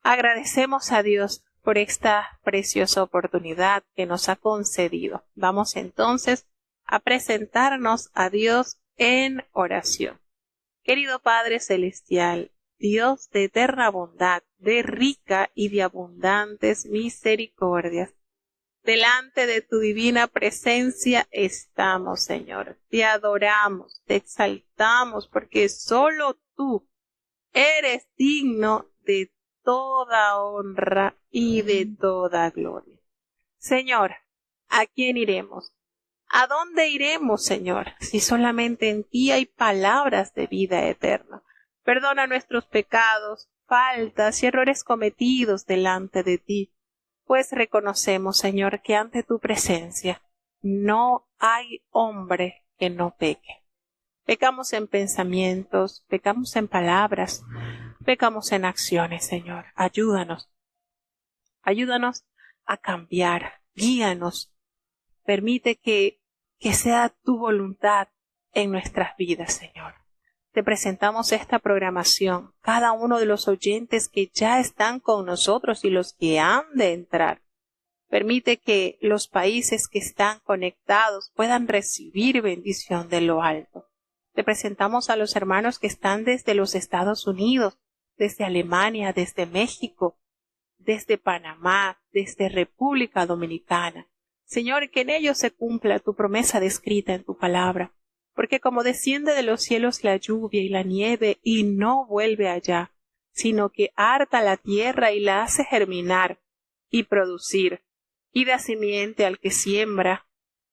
Agradecemos a Dios por esta preciosa oportunidad que nos ha concedido. Vamos entonces a presentarnos a Dios en oración. Querido Padre Celestial, Dios de eterna bondad, de rica y de abundantes misericordias, delante de tu divina presencia estamos, Señor. Te adoramos, te exaltamos, porque solo tú eres digno de toda honra y de toda gloria. Señor, ¿a quién iremos? ¿A dónde iremos, Señor, si solamente en ti hay palabras de vida eterna? Perdona nuestros pecados, faltas y errores cometidos delante de ti, pues reconocemos, Señor, que ante tu presencia no hay hombre que no peque. Pecamos en pensamientos, pecamos en palabras, pecamos en acciones, Señor. Ayúdanos a cambiar, guíanos. Permite que sea tu voluntad en nuestras vidas, Señor. Te presentamos esta programación, cada uno de los oyentes que ya están con nosotros y los que han de entrar. Permite que los países que están conectados puedan recibir bendición de lo alto. Te presentamos a los hermanos que están desde los Estados Unidos, desde Alemania, desde México, desde Panamá, desde República Dominicana. Señor, que en ellos se cumpla tu promesa descrita en tu palabra, porque como desciende de los cielos la lluvia y la nieve y no vuelve allá, sino que harta la tierra y la hace germinar y producir, y da simiente al que siembra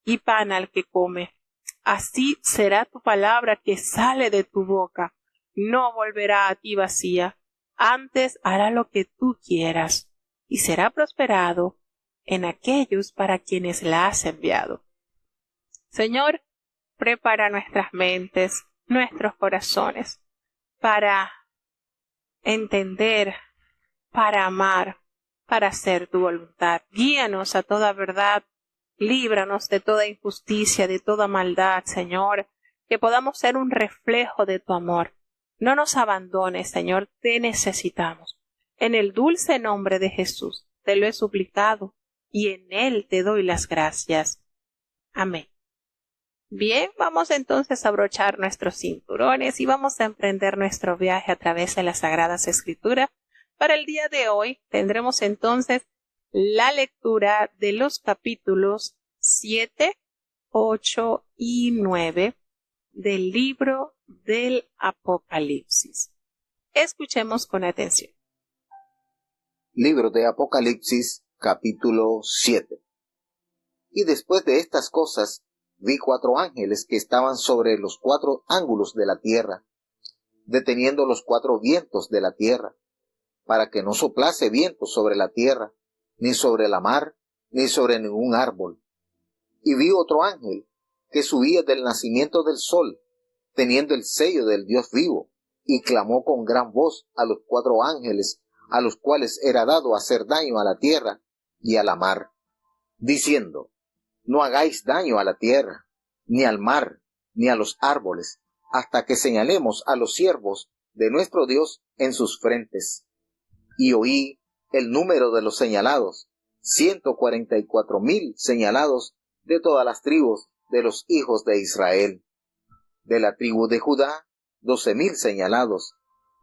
y pan al que come. Así será tu palabra que sale de tu boca, no volverá a ti vacía, antes hará lo que tú quieras, y será prosperado en aquellos para quienes la has enviado. Señor, prepara nuestras mentes, nuestros corazones, para entender, para amar, para hacer tu voluntad. Guíanos a toda verdad, líbranos de toda injusticia, de toda maldad, Señor, que podamos ser un reflejo de tu amor. No nos abandones, Señor, te necesitamos. En el dulce nombre de Jesús te lo he suplicado y en él te doy las gracias. Amén. Bien, vamos entonces a abrochar nuestros cinturones y vamos a emprender nuestro viaje a través de las Sagradas Escrituras. Para el día de hoy tendremos entonces la lectura de los capítulos 7, 8 y 9 del libro del Apocalipsis. Escuchemos con atención. Libro de Apocalipsis, capítulo 7. Y después de estas cosas, vi 4 ángeles que estaban sobre los 4 ángulos de la tierra, deteniendo los 4 vientos de la tierra, para que no soplase viento sobre la tierra, ni sobre la mar, ni sobre ningún árbol. Y vi otro ángel que subía del nacimiento del sol, teniendo el sello del Dios vivo, y clamó con gran voz a los 4 ángeles, a los cuales era dado hacer daño a la tierra y a la mar, diciendo: no hagáis daño a la tierra, ni al mar, ni a los árboles, hasta que señalemos a los siervos de nuestro Dios en sus frentes. Y oí el número de los señalados, 144,000 señalados de todas las tribus de los hijos de Israel. De la tribu de Judá, 12,000 señalados.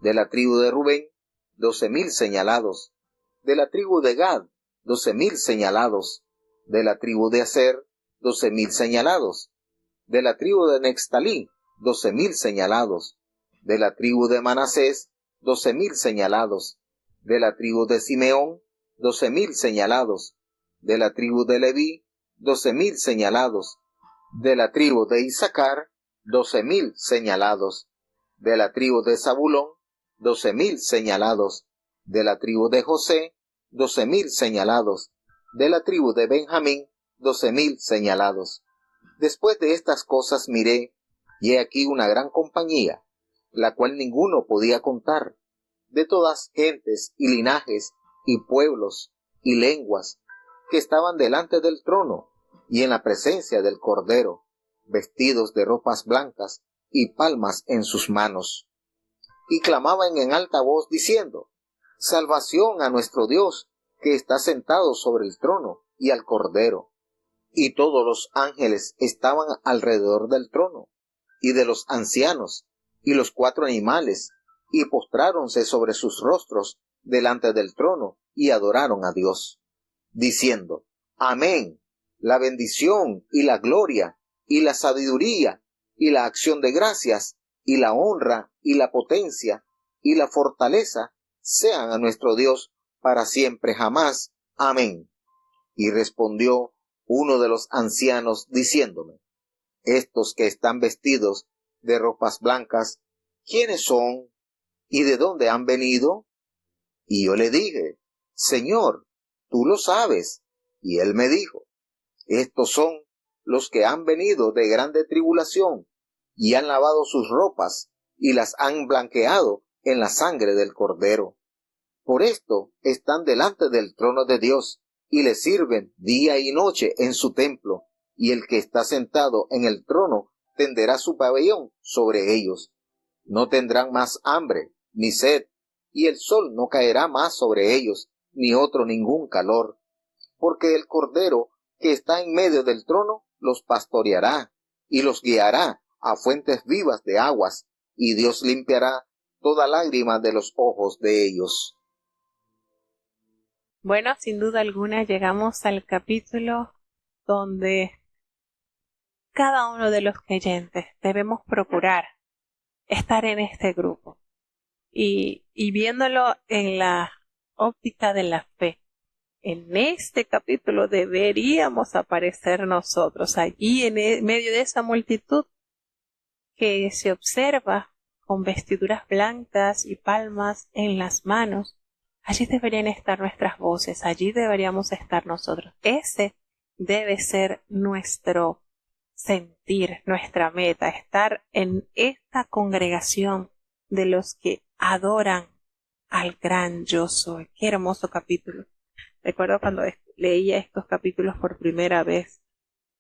De la tribu de Rubén, 12,000 señalados. De la tribu de Gad, 12,000 señalados. De la tribu de Aser, 12,000 señalados. De la tribu de Neftalí, 12,000 señalados. De la tribu de Manasés, 12,000 señalados. De la tribu de Simeón, 12,000 señalados. De la tribu de Leví, 12,000 señalados. De la tribu de Isaacar, 12,000 señalados. De la tribu de Zabulón, 12,000 señalados. De la tribu de José, 12,000 señalados. De la tribu de Benjamín, 12,000 señalados. Después de estas cosas miré, y he aquí una gran compañía, la cual ninguno podía contar, de todas gentes y linajes y pueblos y lenguas, que estaban delante del trono y en la presencia del Cordero, vestidos de ropas blancas y palmas en sus manos. Y clamaban en alta voz diciendo: salvación a nuestro Dios, que está sentado sobre el trono, y al Cordero. Y todos los ángeles estaban alrededor del trono, y de los ancianos, y los 4 animales, y postráronse sobre sus rostros delante del trono, y adoraron a Dios, diciendo: Amén, la bendición, y la gloria, y la sabiduría, y la acción de gracias, y la honra, y la potencia, y la fortaleza, sean a nuestro Dios para siempre jamás. Amén. Y respondió uno de los ancianos diciéndome: Estos que están vestidos de ropas blancas, ¿quiénes son? ¿Y de dónde han venido? Y yo le dije: Señor, tú lo sabes. Y él me dijo: Estos son los que han venido de grande tribulación, y han lavado sus ropas, y las han blanqueado en la sangre del Cordero. Por esto están delante del trono de Dios, y le sirven día y noche en su templo, y el que está sentado en el trono tenderá su pabellón sobre ellos. No tendrán más hambre, ni sed, y el sol no caerá más sobre ellos, ni otro ningún calor, porque el Cordero que está en medio del trono los pastoreará, y los guiará a fuentes vivas de aguas, y Dios limpiará toda lágrima de los ojos de ellos. Bueno, sin duda alguna llegamos al capítulo donde cada uno de los creyentes debemos procurar estar en este grupo y viéndolo en la óptica de la fe. En este capítulo deberíamos aparecer nosotros allí en medio de esa multitud que se observa con vestiduras blancas y palmas en las manos. Allí deberían estar nuestras voces, allí deberíamos estar nosotros. Ese debe ser nuestro sentir, nuestra meta, estar en esta congregación de los que adoran al gran yo soy. Qué hermoso capítulo. Recuerdo cuando leía estos capítulos por primera vez,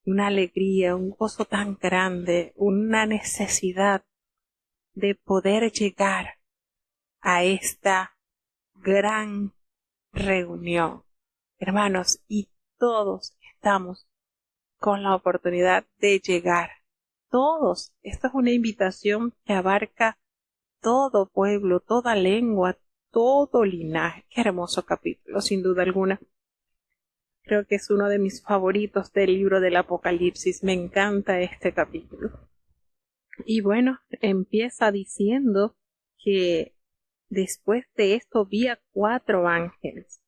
una alegría, un gozo tan grande, una necesidad de poder llegar a esta gran reunión. Hermanos, y todos estamos con la oportunidad de llegar. Todos. Esta es una invitación que abarca todo pueblo, toda lengua, todo linaje. Qué hermoso capítulo, sin duda alguna. Creo que es uno de mis favoritos del libro del Apocalipsis. Me encanta este capítulo. Y bueno, empieza diciendo que después de esto vi a 4 ángeles.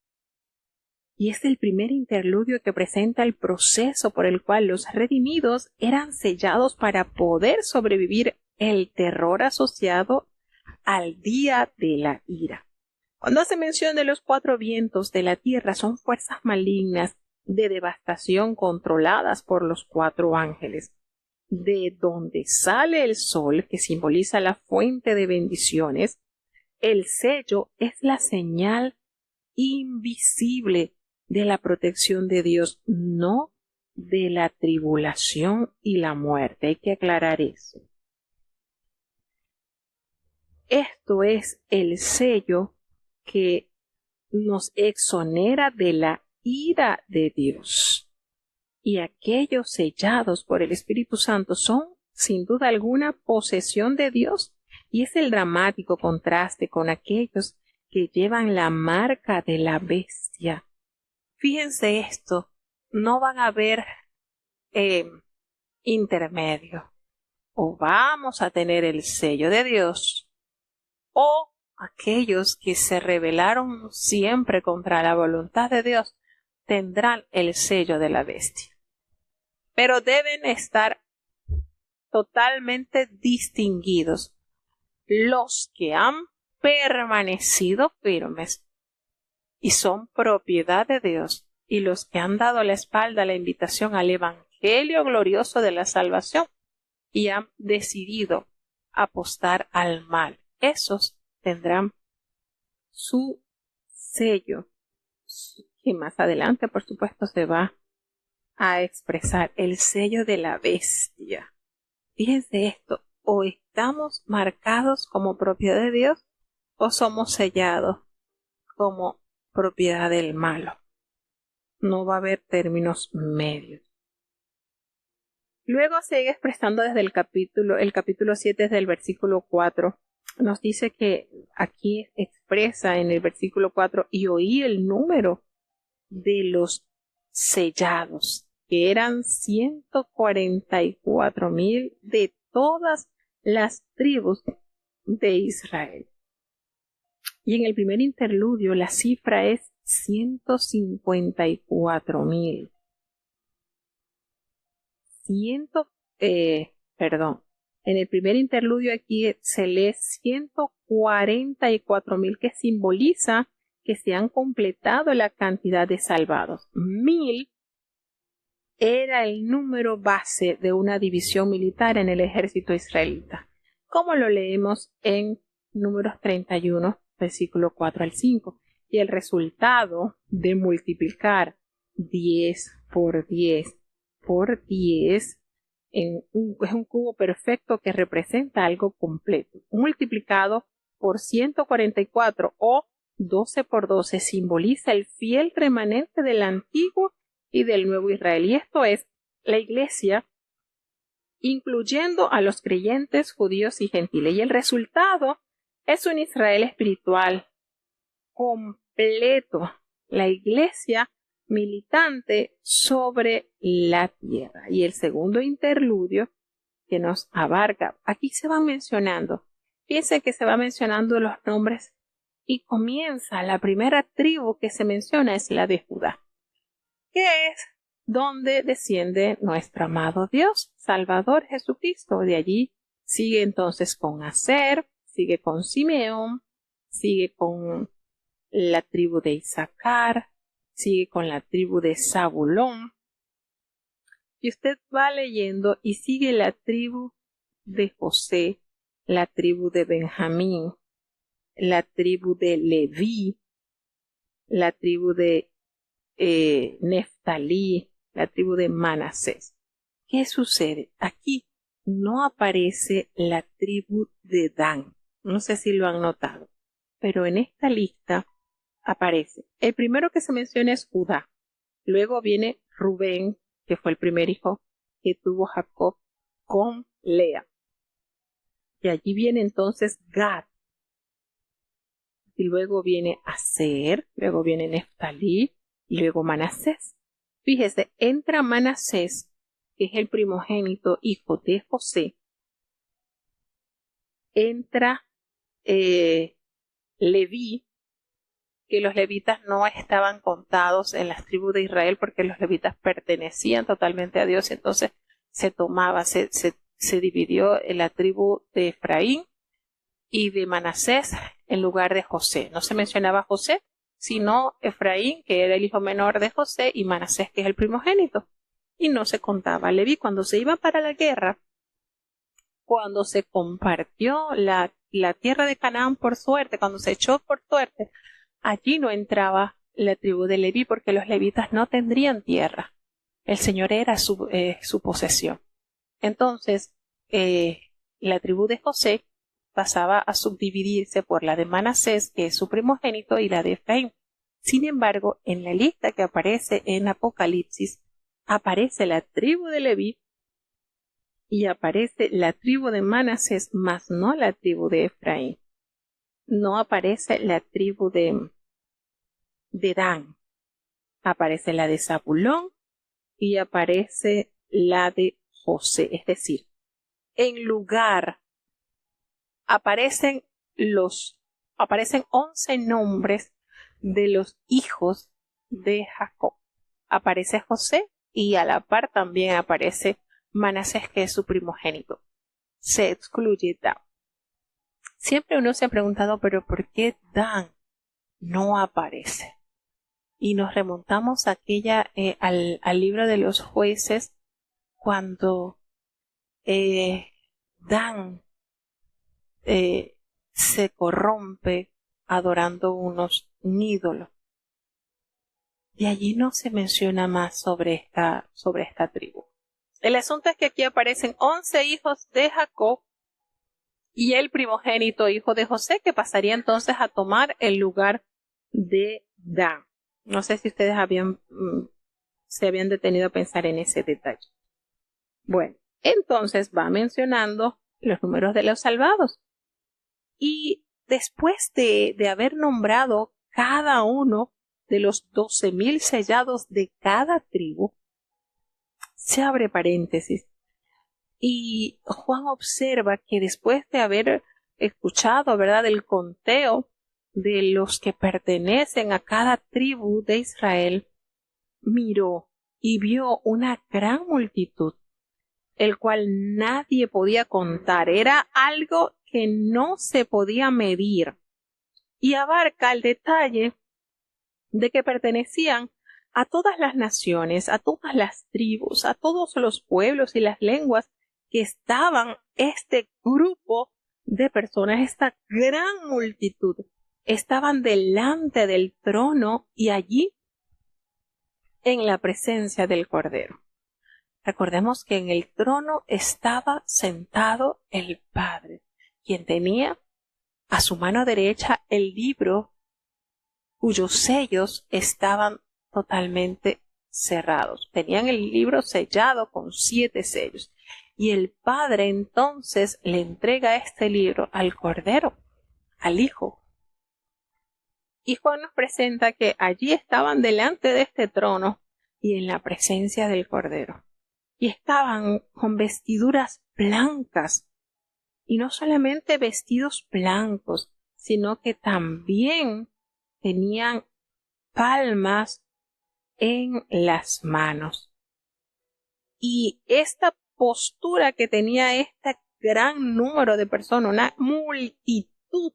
Y es el primer interludio que presenta el proceso por el cual los redimidos eran sellados para poder sobrevivir el terror asociado al día de la ira. Cuando hace mención de los 4 vientos de la tierra, son fuerzas malignas de devastación controladas por los 4 ángeles. De donde sale el sol, que simboliza la fuente de bendiciones, el sello es la señal invisible de la protección de Dios, no de la tribulación y la muerte. Hay que aclarar eso. Esto es el sello que nos exonera de la ira de Dios. Y aquellos sellados por el Espíritu Santo son, sin duda alguna, posesión de Dios. Y es el dramático contraste con aquellos que llevan la marca de la bestia. Fíjense esto, no van a haber intermedio. O vamos a tener el sello de Dios, o aquellos que se rebelaron siempre contra la voluntad de Dios tendrán el sello de la bestia. Pero deben estar totalmente distinguidos los que han permanecido firmes y son propiedad de Dios, y los que han dado la espalda a la invitación al Evangelio glorioso de la salvación y han decidido apostar al mal. Esos tendrán su sello, que más adelante, por supuesto, se va a expresar, el sello de la bestia. Fíjense esto, o estamos marcados como propiedad de Dios o somos sellados como propiedad del malo. No va a haber términos medios. Luego sigue expresando desde el capítulo 7, desde el versículo 4. Nos dice que aquí expresa en el versículo 4, y oí el número de los sellados, que eran 144,000 de todas las tribus de Israel. Y en el primer interludio la cifra es 154,000. En el primer interludio aquí se lee 144,000, que simboliza que se han completado la cantidad de salvados. 1,000 era el número base de una división militar en el ejército israelita, como lo leemos en Números 31, versículo 4 al 5. Y el resultado de multiplicar 10 por 10 por 10 es un cubo perfecto que representa algo completo. Multiplicado por 144 o 12 por 12 simboliza el fiel remanente del antiguo y del nuevo Israel. Y esto es la iglesia, incluyendo a los creyentes judíos y gentiles. Y el resultado es un Israel espiritual completo. La iglesia militante sobre la tierra. Y el segundo interludio que nos abarca, aquí se van mencionando, fíjense que se va mencionando los nombres y comienza la primera tribu que se menciona es la de Judá, que es donde desciende nuestro amado Dios, Salvador Jesucristo. De allí sigue entonces con Aser, sigue con Simeón, sigue con la tribu de Isaacar, sigue con la tribu de Zabulón. Y usted va leyendo y sigue la tribu de José, la tribu de Benjamín, la tribu de Leví, la tribu de Neftalí, la tribu de Manasés. ¿Qué sucede? Aquí no aparece la tribu de Dan. No sé si lo han notado, pero en esta lista aparece. El primero que se menciona es Judá. Luego viene Rubén, que fue el primer hijo que tuvo Jacob con Lea. Y allí viene entonces Gad. Y luego viene Aser, luego viene Neftalí, y luego Manasés. Fíjese, entra Manasés, que es el primogénito hijo de José. Entra Leví, que los levitas no estaban contados en las tribus de Israel porque los levitas pertenecían totalmente a Dios. Entonces se dividió en la tribu de Efraín y de Manasés en lugar de José. No se mencionaba José, sino Efraín, que era el hijo menor de José, y Manasés, que es el primogénito. Y no se contaba Leví. Cuando se iba para la guerra, cuando se compartió la tierra de Canaán por suerte, cuando se echó por suerte, allí no entraba la tribu de Leví porque los levitas no tendrían tierra. El Señor era su posesión. Entonces, la tribu de José pasaba a subdividirse por la de Manasés, que es su primogénito, y la de Efraín. Sin embargo, en la lista que aparece en Apocalipsis, aparece la tribu de Leví y aparece la tribu de Manasés, mas no la tribu de Efraín. No aparece la tribu de Dan. Aparece la de Zabulón y aparece la de José. Es decir, en lugar aparecen 11 nombres de los hijos de Jacob. Aparece José y a la par también aparece Manasés, que es su primogénito. Se excluye Dan. Siempre uno se ha preguntado, pero ¿por qué Dan no aparece? Y nos remontamos a al libro de los jueces, cuando Dan se corrompe adorando un ídolo. De allí no se menciona más sobre esta tribu. El asunto es que aquí aparecen 11 hijos de Jacob y el primogénito hijo de José, que pasaría entonces a tomar el lugar de Dan. No sé si ustedes se habían detenido a pensar en ese detalle. Bueno, entonces va mencionando los números de los salvados. Y después de haber nombrado cada uno de los 12,000 sellados de cada tribu, se abre paréntesis. Y Juan observa que después de haber escuchado, ¿verdad?, el conteo de los que pertenecen a cada tribu de Israel, miró y vio una gran multitud, el cual nadie podía contar. Era algo que no se podía medir y abarca el detalle de que pertenecían a todas las naciones, a todas las tribus, a todos los pueblos y las lenguas que estaban este grupo de personas, esta gran multitud, estaban delante del trono y allí en la presencia del Cordero. Recordemos que en el trono estaba sentado el Padre, quien tenía a su mano derecha el libro cuyos sellos estaban totalmente cerrados. Tenían el libro sellado con 7 sellos. Y el Padre entonces le entrega este libro al Cordero, al Hijo. Y Juan nos presenta que allí estaban delante de este trono y en la presencia del Cordero. Y estaban con vestiduras blancas. Y no solamente vestidos blancos, sino que también tenían palmas en las manos. Y esta postura que tenía este gran número de personas, una multitud,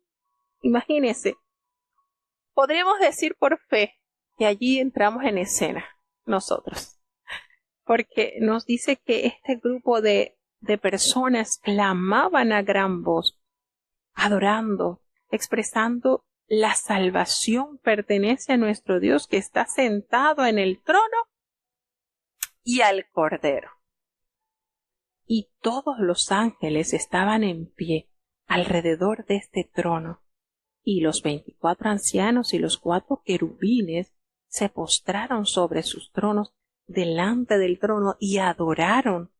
imagínense, podríamos decir por fe que allí entramos en escena nosotros, porque nos dice que este grupo de personas clamaban a gran voz, adorando, expresando la salvación pertenece a nuestro Dios que está sentado en el trono y al Cordero. Y todos los ángeles estaban en pie alrededor de este trono, y los 24 ancianos y los 4 querubines se postraron sobre sus tronos delante del trono y adoraron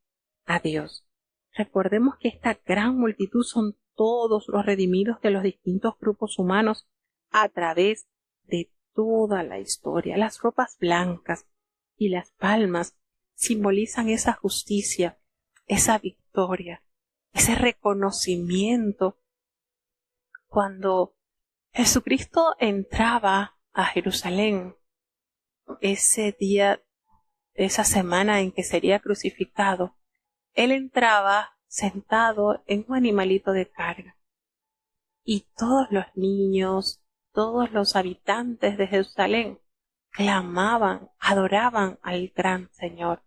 a Dios. Recordemos que esta gran multitud son todos los redimidos de los distintos grupos humanos a través de toda la historia. Las ropas blancas y las palmas simbolizan esa justicia, esa victoria, ese reconocimiento. Cuando Jesucristo entraba a Jerusalén ese día, esa semana en que sería crucificado, Él entraba sentado en un animalito de carga. Y todos los niños, todos los habitantes de Jerusalén clamaban, adoraban al gran Señor,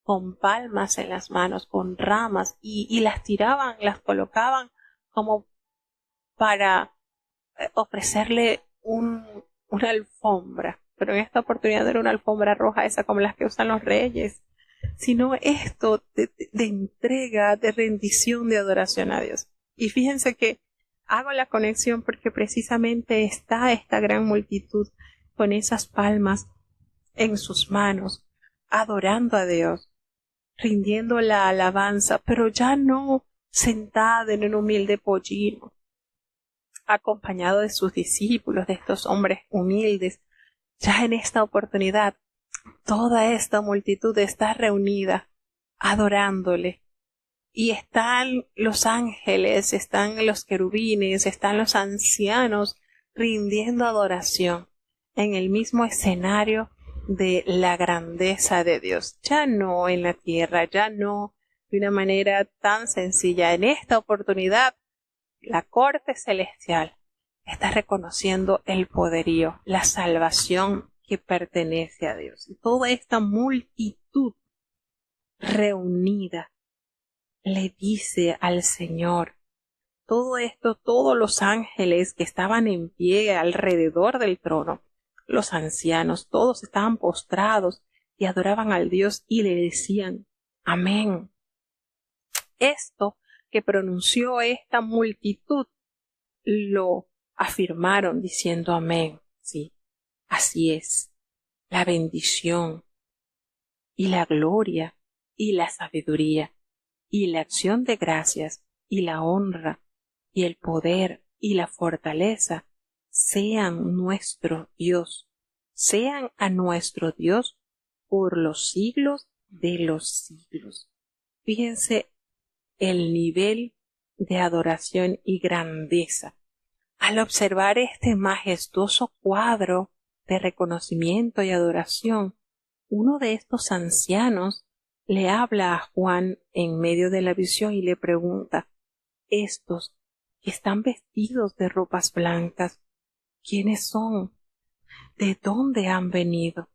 con palmas en las manos, con ramas, y las tiraban, las colocaban como para ofrecerle una alfombra. Pero en esta oportunidad no era una alfombra roja, esa como las que usan los reyes, sino esto de entrega, de rendición, de adoración a Dios. Y fíjense que hago la conexión porque precisamente está esta gran multitud con esas palmas en sus manos, adorando a Dios, rindiendo la alabanza, pero ya no sentada en un humilde pollino, acompañado de sus discípulos, de estos hombres humildes. Ya en esta oportunidad, toda esta multitud está reunida, adorándole. Y están los ángeles, están los querubines, están los ancianos rindiendo adoración en el mismo escenario de la grandeza de Dios. Ya no en la tierra, ya no de una manera tan sencilla. En esta oportunidad, la corte celestial está reconociendo el poderío, la salvación que pertenece a Dios. Y toda esta multitud reunida le dice al Señor, todo esto, todos los ángeles que estaban en pie alrededor del trono, los ancianos, todos estaban postrados y adoraban al Dios y le decían, amén. Esto que pronunció esta multitud lo afirmaron diciendo amén. Sí, así es. La bendición y la gloria y la sabiduría y la acción de gracias y la honra y el poder y la fortaleza sean nuestro Dios, sean a nuestro Dios por los siglos de los siglos. Fíjense el nivel de adoración y grandeza. Al observar este majestuoso cuadro de reconocimiento y adoración, uno de estos ancianos le habla a Juan en medio de la visión y le pregunta: estos que están vestidos de ropas blancas, ¿quiénes son? ¿De dónde han venido?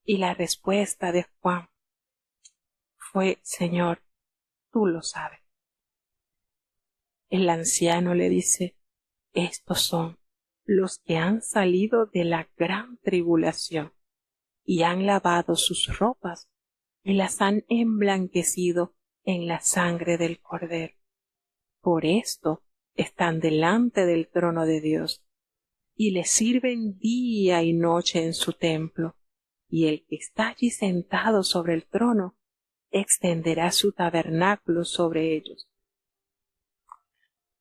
Y la respuesta de Juan fue: Señor, tú lo sabes. El anciano le dice: estos son los que han salido de la gran tribulación y han lavado sus ropas y las han emblanquecido en la sangre del Cordero. Por esto están delante del trono de Dios y le sirven día y noche en su templo, y el que está allí sentado sobre el trono extenderá su tabernáculo sobre ellos.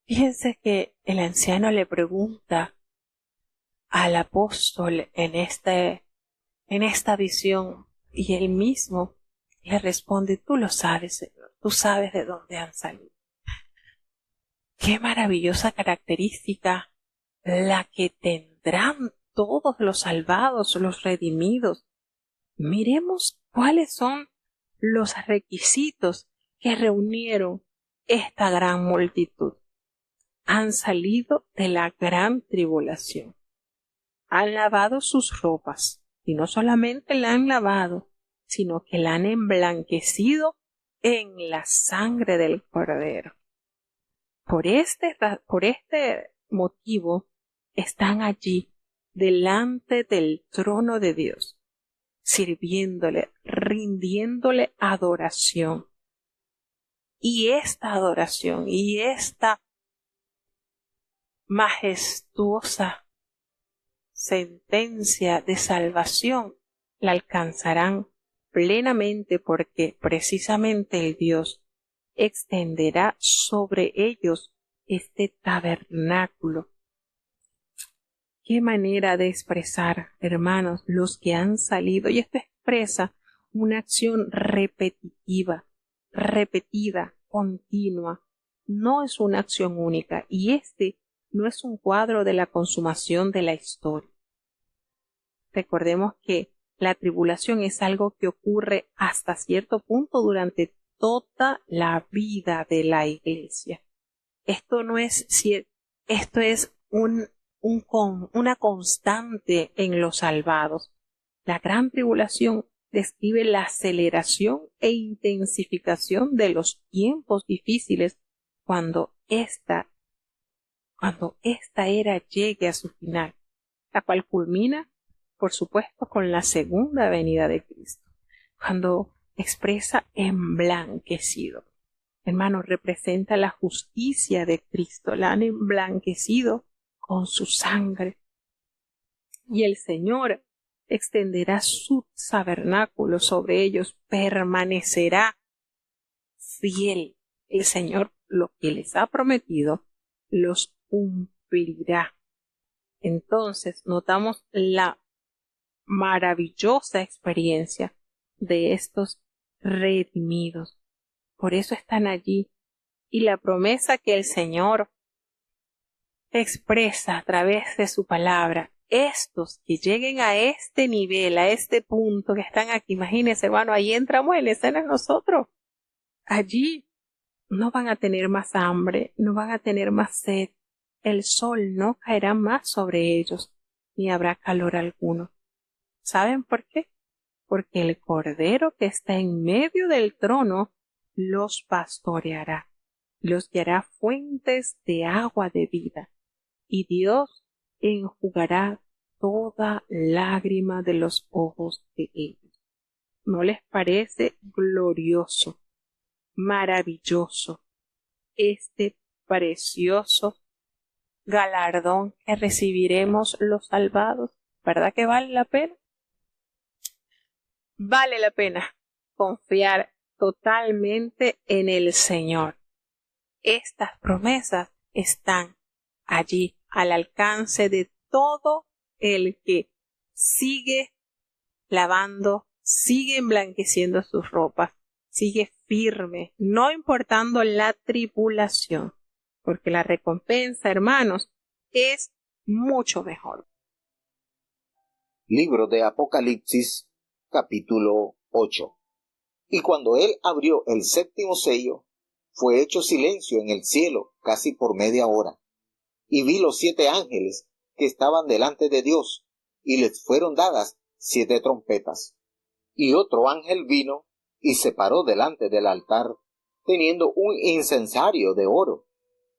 Fíjense que el anciano le pregunta al apóstol en esta visión, y él mismo le responde: tú lo sabes, Señor, tú sabes de dónde han salido. Qué maravillosa característica la que tendrán todos los salvados, los redimidos. Miremos cuáles son los requisitos que reunieron esta gran multitud. Han salido de la gran tribulación. Han lavado sus ropas, y no solamente la han lavado, sino que la han emblanquecido en la sangre del Cordero. Por este motivo están allí delante del trono de Dios, sirviéndole, rindiéndole adoración. Y esta adoración y esta majestuosa sentencia de salvación la alcanzarán plenamente, porque precisamente el Dios extenderá sobre ellos este tabernáculo. Qué manera de expresar, hermanos, los que han salido. Y esto expresa una acción repetida, continua. No es una acción única, y este no es un cuadro de la consumación de la historia. Recordemos que la tribulación es algo que ocurre hasta cierto punto durante toda la vida de la iglesia. Esto no es cierto, esto es una constante en los salvados. La gran tribulación describe la aceleración e intensificación de los tiempos difíciles cuando esta era llegue a su final, la cual culmina, por supuesto, con la segunda venida de Cristo, cuando expresa emblanquecido. Hermano, representa la justicia de Cristo, la han emblanquecido con su sangre. Y el Señor extenderá su tabernáculo sobre ellos, permanecerá fiel. El Señor, lo que les ha prometido, los cumplirá. Entonces, notamos la maravillosa experiencia de estos redimidos. Por eso están allí. Y la promesa que el Señor expresa a través de su palabra, estos que lleguen a este nivel, a este punto que están aquí, imagínense, hermano, ahí entramos en escena nosotros. Allí no van a tener más hambre, no van a tener más sed, el sol no caerá más sobre ellos, ni habrá calor alguno. ¿Saben por qué? Porque el Cordero que está en medio del trono los pastoreará, los guiará fuentes de agua de vida, y Dios enjugará toda lágrima de los ojos de ellos. ¿No les parece glorioso, maravilloso, este precioso galardón que recibiremos los salvados. ¿Verdad que vale la pena? Vale la pena confiar totalmente en el Señor. Estas promesas están allí al alcance de todo el que sigue lavando, sigue emblanqueciendo sus ropas, sigue firme, no importando la tribulación, porque la recompensa, hermanos, es mucho mejor. Libro de Apocalipsis, capítulo 8. Y cuando él abrió el séptimo sello, fue hecho silencio en el cielo casi por media hora. Y vi los 7 ángeles que estaban delante de Dios, y les fueron dadas 7 trompetas. Y otro ángel vino y se paró delante del altar, teniendo un incensario de oro,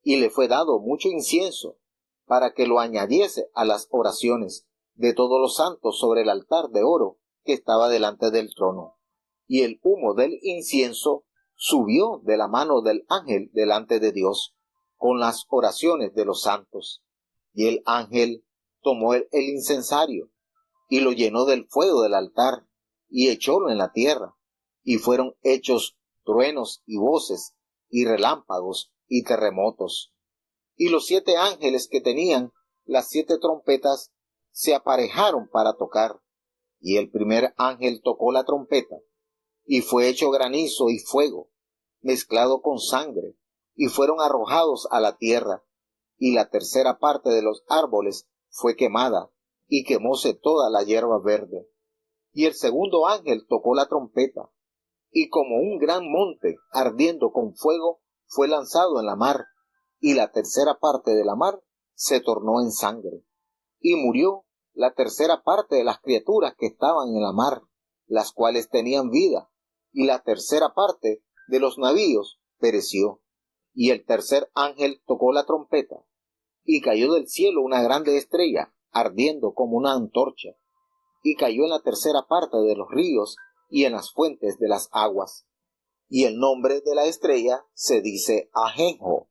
y le fue dado mucho incienso, para que lo añadiese a las oraciones de todos los santos sobre el altar de oro que estaba delante del trono. Y el humo del incienso subió de la mano del ángel delante de Dios, con las oraciones de los santos. Y el ángel tomó el incensario, y lo llenó del fuego del altar, y echólo en la tierra, y fueron hechos truenos y voces, y relámpagos y terremotos. Y los 7 ángeles que tenían las 7 trompetas se aparejaron para tocar, y el primer ángel tocó la trompeta, y fue hecho granizo y fuego, mezclado con sangre, y fueron arrojados a la tierra, y la tercera parte de los árboles fue quemada, y quemóse toda la hierba verde. Y el segundo ángel tocó la trompeta, y como un gran monte ardiendo con fuego fue lanzado en la mar, y la tercera parte de la mar se tornó en sangre. Y murió la tercera parte de las criaturas que estaban en la mar, las cuales tenían vida, y la tercera parte de los navíos pereció. Y el tercer ángel tocó la trompeta, y cayó del cielo una grande estrella, ardiendo como una antorcha, y cayó en la tercera parte de los ríos y en las fuentes de las aguas. Y el nombre de la estrella se dice Ajenjo,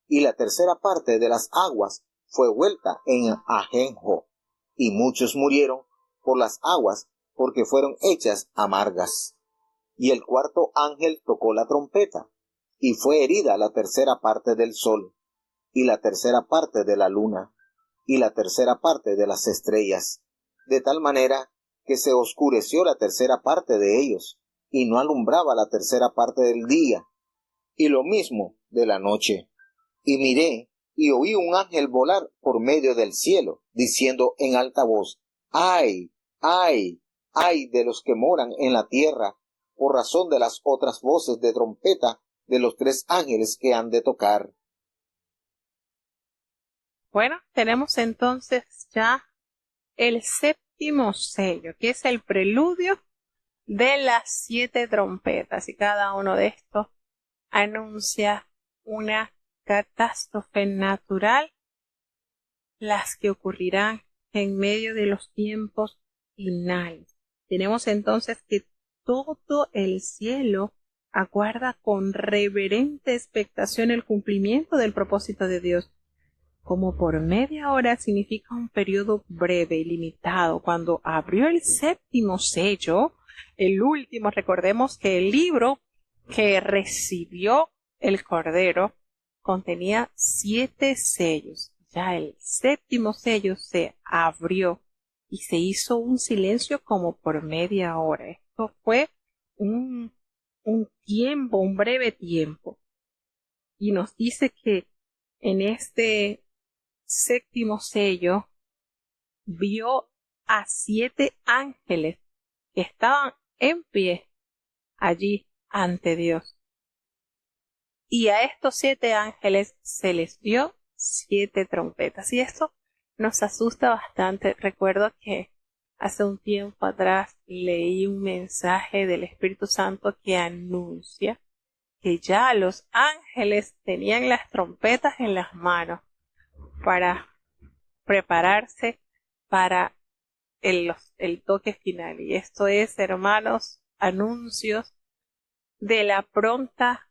y la tercera parte de las aguas fue vuelta en Ajenjo, y muchos murieron por las aguas, porque fueron hechas amargas. Y el cuarto ángel tocó la trompeta, y fue herida la tercera parte del sol, y la tercera parte de la luna, y la tercera parte de las estrellas, de tal manera que se oscureció la tercera parte de ellos, y no alumbraba la tercera parte del día, y lo mismo de la noche. Y miré, y oí un ángel volar por medio del cielo, diciendo en alta voz: ¡Ay, ay, ay de los que moran en la tierra, por razón de las otras voces de trompeta de los 3 ángeles que han de tocar! Bueno, tenemos entonces ya el séptimo sello, que es el preludio de las 7 trompetas, y cada uno de estos anuncia una catástrofe natural, las que ocurrirán en medio de los tiempos finales. Tenemos entonces que todo el cielo aguarda con reverente expectación el cumplimiento del propósito de Dios. Como por media hora significa un periodo breve y limitado. Cuando abrió el séptimo sello, el último, recordemos que el libro que recibió el Cordero contenía 7 sellos. Ya el séptimo sello se abrió y se hizo un silencio como por media hora. Esto fue un tiempo, un breve tiempo. Y nos dice que en este séptimo sello vio a 7 ángeles que estaban en pie allí ante Dios. Y a estos 7 ángeles se les dio 7 trompetas. Y esto nos asusta bastante. Recuerdo que hace un tiempo atrás leí un mensaje del Espíritu Santo que anuncia que ya los ángeles tenían las trompetas en las manos para prepararse para el toque final. Y esto es, hermanos, anuncios de la pronta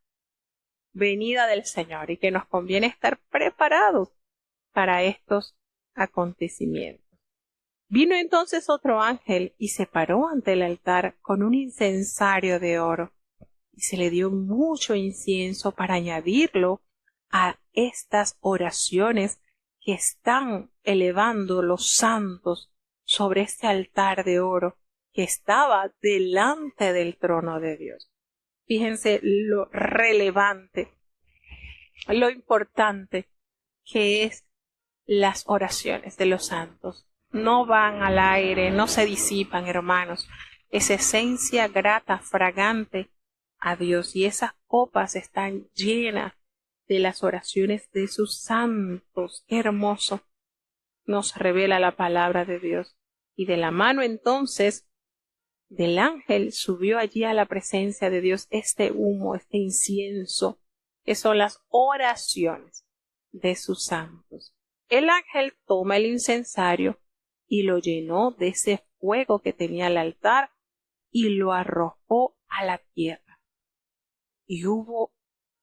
venida del Señor, y que nos conviene estar preparados para estos acontecimientos. Vino entonces otro ángel y se paró ante el altar con un incensario de oro, y se le dio mucho incienso para añadirlo a estas oraciones que están elevando los santos sobre este altar de oro que estaba delante del trono de Dios. Fíjense lo relevante, lo importante que es las oraciones de los santos. No van al aire, no se disipan, hermanos. Es esencia grata, fragante a Dios, y esas copas están llenas de las oraciones de sus santos. Qué hermoso nos revela la palabra de Dios. Y de la mano entonces del ángel subió allí a la presencia de Dios este humo, este incienso, que son las oraciones de sus santos. El ángel toma el incensario y lo llenó de ese fuego que tenía el altar y lo arrojó a la tierra. Y hubo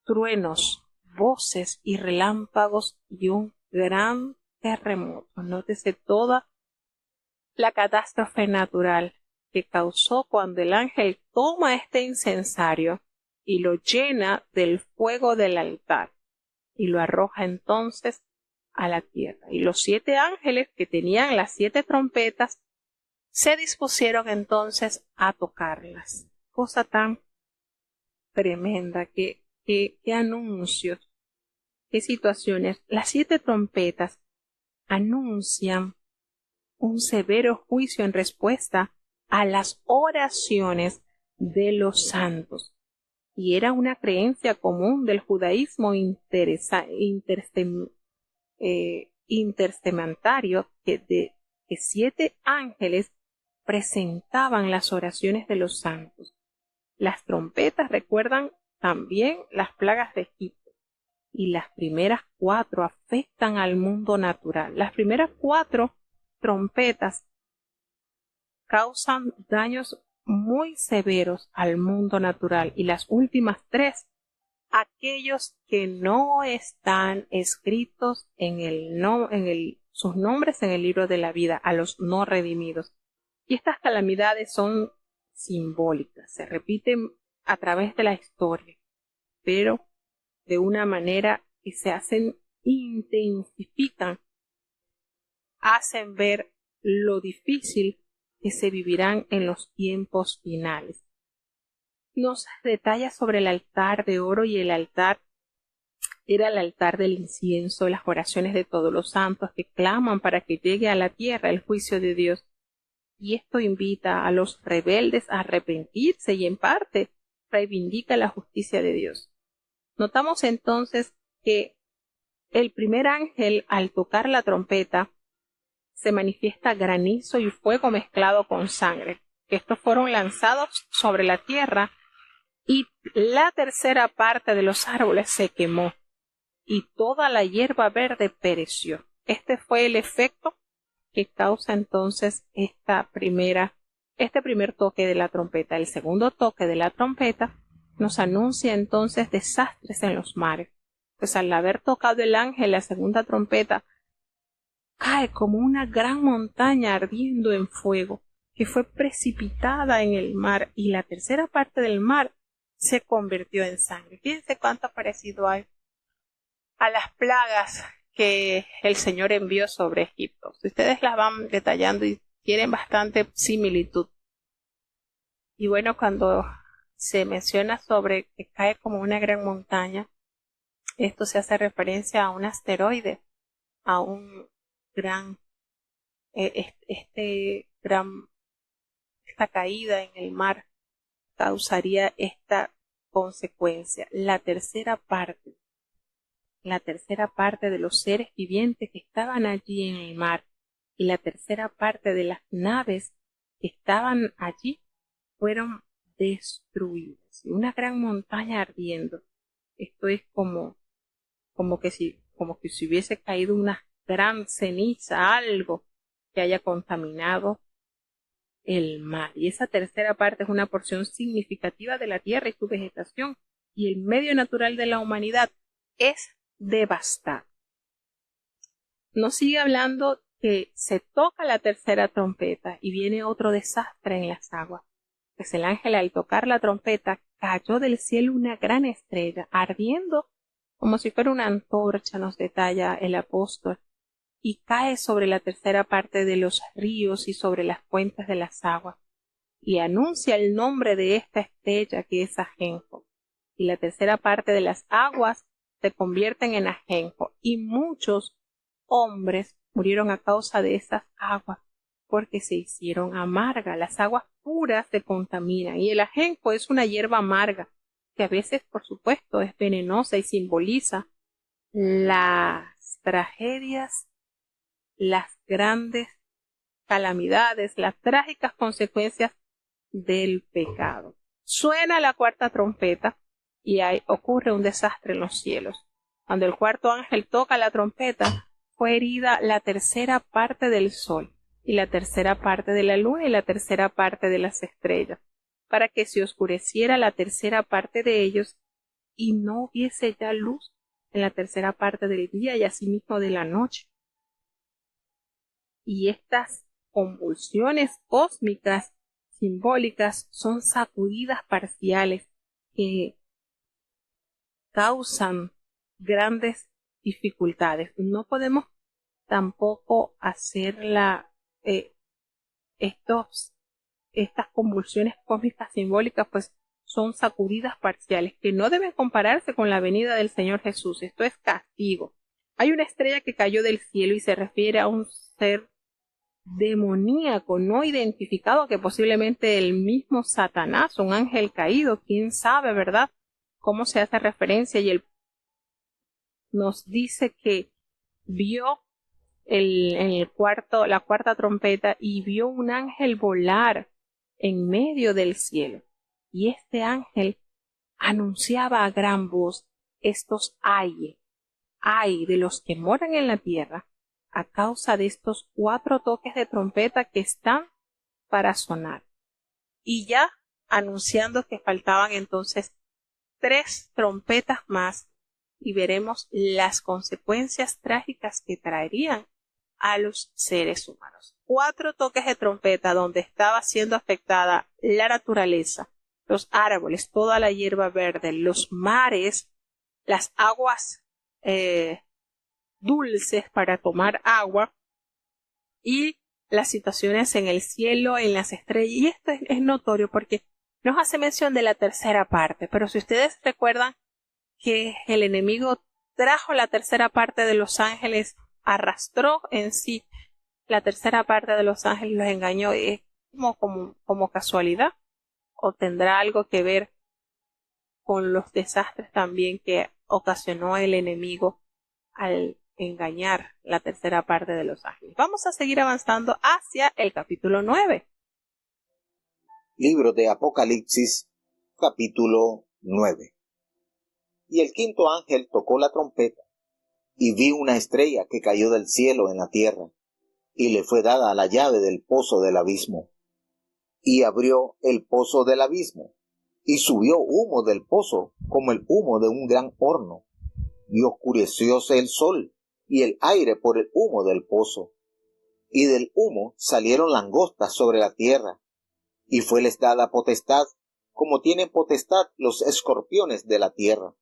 truenos, voces y relámpagos y un gran terremoto. Nótese toda la catástrofe natural que causó cuando el ángel toma este incensario y lo llena del fuego del altar y lo arroja entonces a la tierra. Y los 7 ángeles que tenían las 7 trompetas se dispusieron entonces a tocarlas. Cosa tan tremenda, qué anuncios, qué situaciones. Las 7 trompetas anuncian un severo juicio en respuesta a las oraciones de los santos. Y era una creencia común del judaísmo intertestamentario que 7 ángeles presentaban las oraciones de los santos. Las trompetas recuerdan también las plagas de Egipto, y las primeras 4 afectan al mundo natural. Las primeras 4 trompetas causan daños muy severos al mundo natural, y las últimas 3, aquellos que no están escritos sus nombres en el libro de la vida, a los no redimidos. Y estas calamidades son simbólicas, se repiten a través de la historia, pero de una manera que intensifican, hacen ver lo difícil que se vivirán en los tiempos finales. Nos detalla sobre el altar de oro, y el altar era el altar del incienso, las oraciones de todos los santos que claman para que llegue a la tierra el juicio de Dios. Y esto invita a los rebeldes a arrepentirse y en parte reivindica la justicia de Dios. Notamos entonces que el primer ángel, al tocar la trompeta, se manifiesta granizo y fuego mezclado con sangre, que estos fueron lanzados sobre la tierra, y la tercera parte de los árboles se quemó y toda la hierba verde pereció. Este fue el efecto que causa entonces este primer toque de la trompeta. El segundo toque de la trompeta nos anuncia entonces desastres en los mares. Pues al haber tocado el ángel la segunda trompeta, cae como una gran montaña ardiendo en fuego, que fue precipitada en el mar, y la tercera parte del mar se convirtió en sangre. Fíjense cuánto parecido hay a las plagas que el Señor envió sobre Egipto. Si ustedes las van detallando y tienen bastante similitud. Y bueno, cuando se menciona sobre que cae como una gran montaña, esto se hace referencia a un asteroide, a un gran, esta caída en el mar causaría esta consecuencia. La tercera parte de los seres vivientes que estaban allí en el mar y la tercera parte de las naves que estaban allí fueron destruidas. Una gran montaña ardiendo. Esto es como que si hubiese caído una gran ceniza, algo que haya contaminado el mar. Y esa tercera parte es una porción significativa de la tierra y su vegetación, y el medio natural de la humanidad es devastado. nos sigue hablando que se toca la tercera trompeta y viene otro desastre en las aguas. Pues el ángel, al tocar la trompeta, cayó del cielo una gran estrella, ardiendo como si fuera una antorcha, nos detalla el apóstol, y cae sobre la tercera parte de los ríos y sobre las fuentes de las aguas, y anuncia el nombre de esta estrella, que es ajenjo. Y la tercera parte de las aguas se convierten en ajenjo, y muchos hombres murieron a causa de esas aguas, porque se hicieron amargas. Las aguas puras se contaminan, y el ajenjo es una hierba amarga, que a veces, por supuesto, es venenosa y simboliza las tragedias, las grandes calamidades, las trágicas consecuencias del pecado. Suena la cuarta trompeta y ahí ocurre un desastre en los cielos. Cuando el cuarto ángel toca la trompeta, fue herida la tercera parte del sol, y la tercera parte de la luna, y la tercera parte de las estrellas, para que se oscureciera la tercera parte de ellos, y no hubiese ya luz en la tercera parte del día y asimismo de la noche. Y estas convulsiones cósmicas simbólicas son sacudidas parciales que causan grandes dificultades. No podemos tampoco hacer estas convulsiones cósmicas simbólicas, pues son sacudidas parciales que no deben compararse con la venida del Señor Jesús. Esto es castigo. Hay una estrella que cayó del cielo y se refiere a un ser demoníaco no identificado, que posiblemente el mismo Satanás, un ángel caído, quién sabe, ¿verdad? Cómo se hace referencia, y él nos dice que vio la cuarta trompeta y vio un ángel volar en medio del cielo, y este ángel anunciaba a gran voz estos ay de los que moran en la tierra a causa de estos 4 toques de trompeta que están para sonar, y ya anunciando que faltaban entonces 3 trompetas más, y veremos las consecuencias trágicas que traerían a los seres humanos. 4 toques de trompeta donde estaba siendo afectada la naturaleza, los árboles, toda la hierba verde, los mares, las aguas dulces para tomar agua, y las situaciones en el cielo, en las estrellas. Y esto es notorio porque nos hace mención de la tercera parte, pero si ustedes recuerdan que el enemigo trajo la tercera parte de los ángeles, arrastró en sí la tercera parte de los ángeles, los engañó, es como casualidad, o tendrá algo que ver con los desastres también que ocasionó el enemigo al engañar la tercera parte de los ángeles. Vamos a seguir avanzando hacia el capítulo 9. Libro de Apocalipsis, capítulo 9. Y el quinto ángel tocó la trompeta, y vi una estrella que cayó del cielo en la tierra, y le fue dada la llave del pozo del abismo. Y abrió el pozo del abismo, y subió humo del pozo como el humo de un gran horno, y oscurecióse el sol y el aire por el humo del pozo. Y del humo salieron langostas sobre la tierra, y fueles dada potestad, como tienen potestad los escorpiones de la tierra.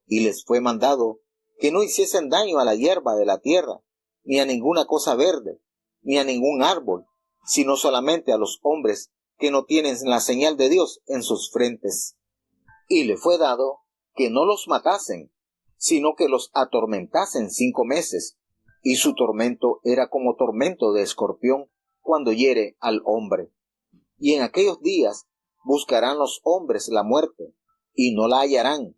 Y les fue mandado que no hiciesen daño a la hierba de la tierra, ni a ninguna cosa verde, ni a ningún árbol, sino solamente a los hombres que no tienen la señal de Dios en sus frentes. Y le fue dado que no los matasen, sino que los atormentasen 5 meses, y su tormento era como tormento de escorpión cuando hiere al hombre. Y en aquellos días buscarán los hombres la muerte, y no la hallarán,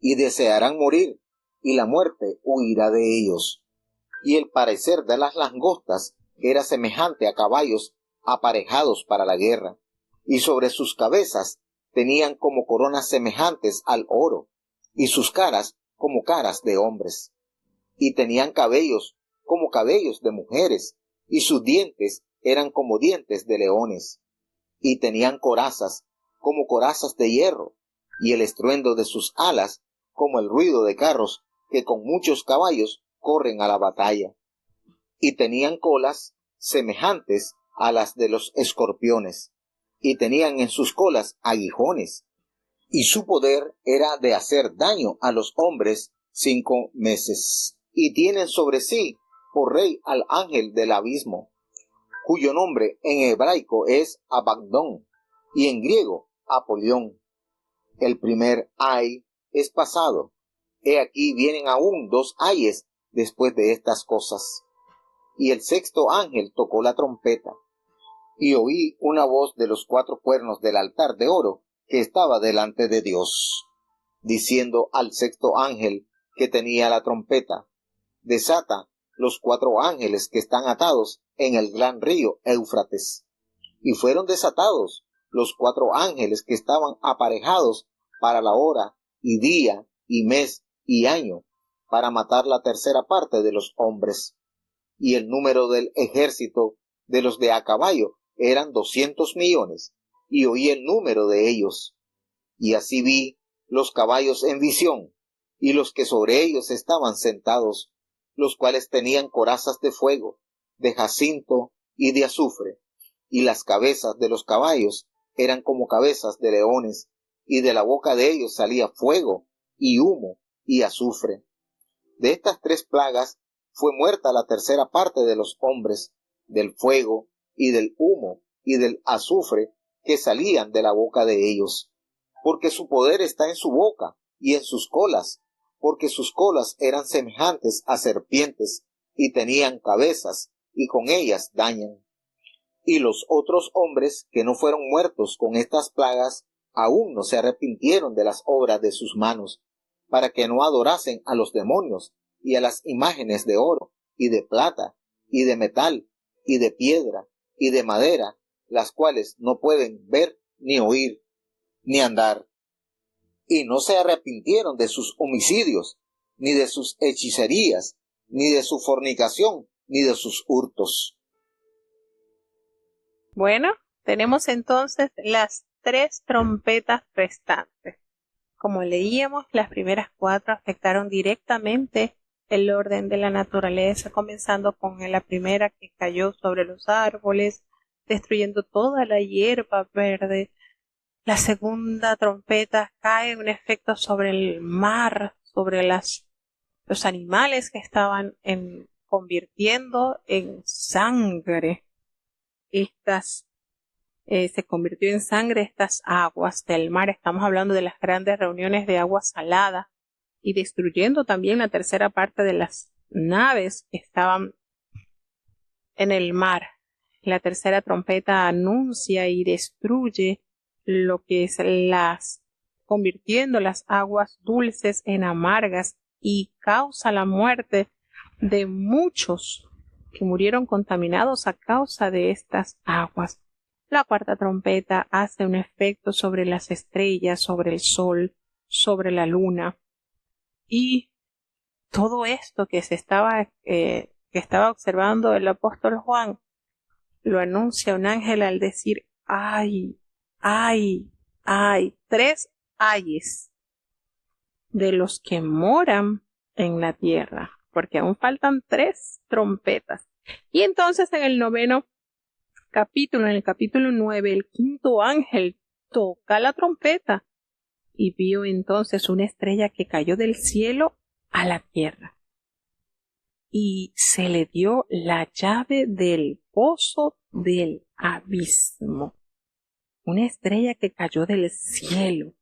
y desearán morir, y la muerte huirá de ellos. Y el parecer de las langostas era semejante a caballos aparejados para la guerra, y sobre sus cabezas tenían como coronas semejantes al oro, y sus caras como caras de hombres. Y tenían cabellos como cabellos de mujeres, y sus dientes eran como dientes de leones. Y tenían corazas como corazas de hierro, y el estruendo de sus alas como el ruido de carros que con muchos caballos corren a la batalla. y tenían colas semejantes a las de los escorpiones, y tenían en sus colas aguijones, y su poder era de hacer daño a los hombres 5 meses. Y tienen sobre sí por rey al ángel del abismo, cuyo nombre en hebraico es Abagdón, y en griego Apolión. El primer ay es pasado. He aquí vienen aún 2 ayes después de estas cosas. Y el sexto ángel tocó la trompeta, y oí una voz de los 4 cuernos del altar de oro que estaba delante de Dios, diciendo al sexto ángel que tenía la trompeta: desata los 4 ángeles que están atados en el gran río Éufrates. Y fueron desatados los 4 ángeles que estaban aparejados para la hora, y día, y mes, y año, para matar la tercera parte de los hombres. Y el número del ejército de los de a caballo eran 200 millones, y oí el número de ellos. Y así vi los caballos en visión, y los que sobre ellos estaban sentados, los cuales tenían corazas de fuego, de jacinto y de azufre, y las cabezas de los caballos eran como cabezas de leones, y de la boca de ellos salía fuego, y humo, y azufre. De estas 3 plagas fue muerta la tercera parte de los hombres, del fuego, y del humo, y del azufre que salían de la boca de ellos, porque su poder está en su boca y en sus colas, porque sus colas eran semejantes a serpientes, y tenían cabezas, y con ellas dañan. Y los otros hombres que no fueron muertos con estas plagas, aún no se arrepintieron de las obras de sus manos, para que no adorasen a los demonios y a las imágenes de oro, y de plata, y de metal, y de piedra, y de madera, las cuales no pueden ver, ni oír, ni andar. Y no se arrepintieron de sus homicidios, ni de sus hechicerías, ni de su fornicación, ni de sus hurtos. Bueno, tenemos entonces las 3 trompetas restantes. Como leíamos, las primeras 4 afectaron directamente el orden de la naturaleza, comenzando con la primera que cayó sobre los árboles, destruyendo toda la hierba verde. La segunda trompeta cae un efecto sobre el mar, sobre los animales que estaban convirtiendo en sangre. Se convirtió en sangre estas aguas del mar. Estamos hablando de las grandes reuniones de agua salada, y destruyendo también la tercera parte de las naves que estaban en el mar. La tercera trompeta anuncia y destruye lo que es convirtiendo las aguas dulces en amargas, y causa la muerte de muchos que murieron contaminados a causa de estas aguas. La cuarta trompeta hace un efecto sobre las estrellas, sobre el sol, sobre la luna, y todo esto que estaba observando el apóstol Juan lo anuncia un ángel al decir: ay, ay, ay, 3 ayes de los que moran en la tierra, porque aún faltan 3 trompetas. Y entonces en el 9º capítulo, en el capítulo 9, el 5º ángel toca la trompeta, y vio entonces una estrella que cayó del cielo a la tierra, y se le dio la llave del pozo del abismo. Una estrella que cayó del cielo.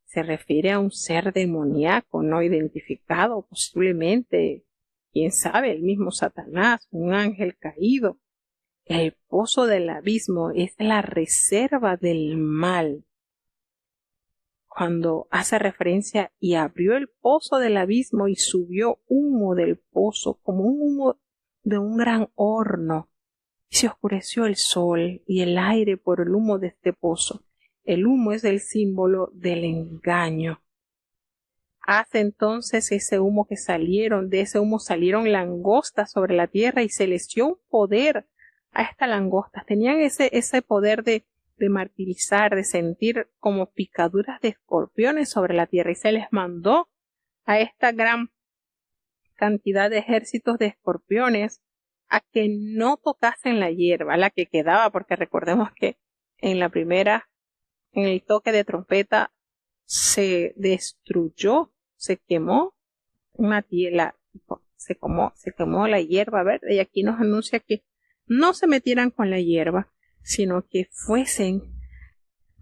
Se refiere a un ser demoníaco no identificado, posiblemente, quién sabe, el mismo Satanás, un ángel caído. El pozo del abismo es la reserva del mal. Cuando hace referencia: y abrió el pozo del abismo y subió humo del pozo, como un humo de un gran horno, y se oscureció el sol y el aire por el humo de este pozo. El humo es el símbolo del engaño. Hace entonces de ese humo salieron langostas sobre la tierra, y se les dio un poder a estas langostas. Tenían ese poder de martirizar, de sentir como picaduras de escorpiones sobre la tierra, y se les mandó a esta gran cantidad de ejércitos de escorpiones a que no tocasen la hierba, la que quedaba, porque recordemos que en la primera, en el toque de trompeta, se destruyó, se quemó una tierra, se quemó la hierba verde, y aquí nos anuncia que no se metieran con la hierba, sino que fuesen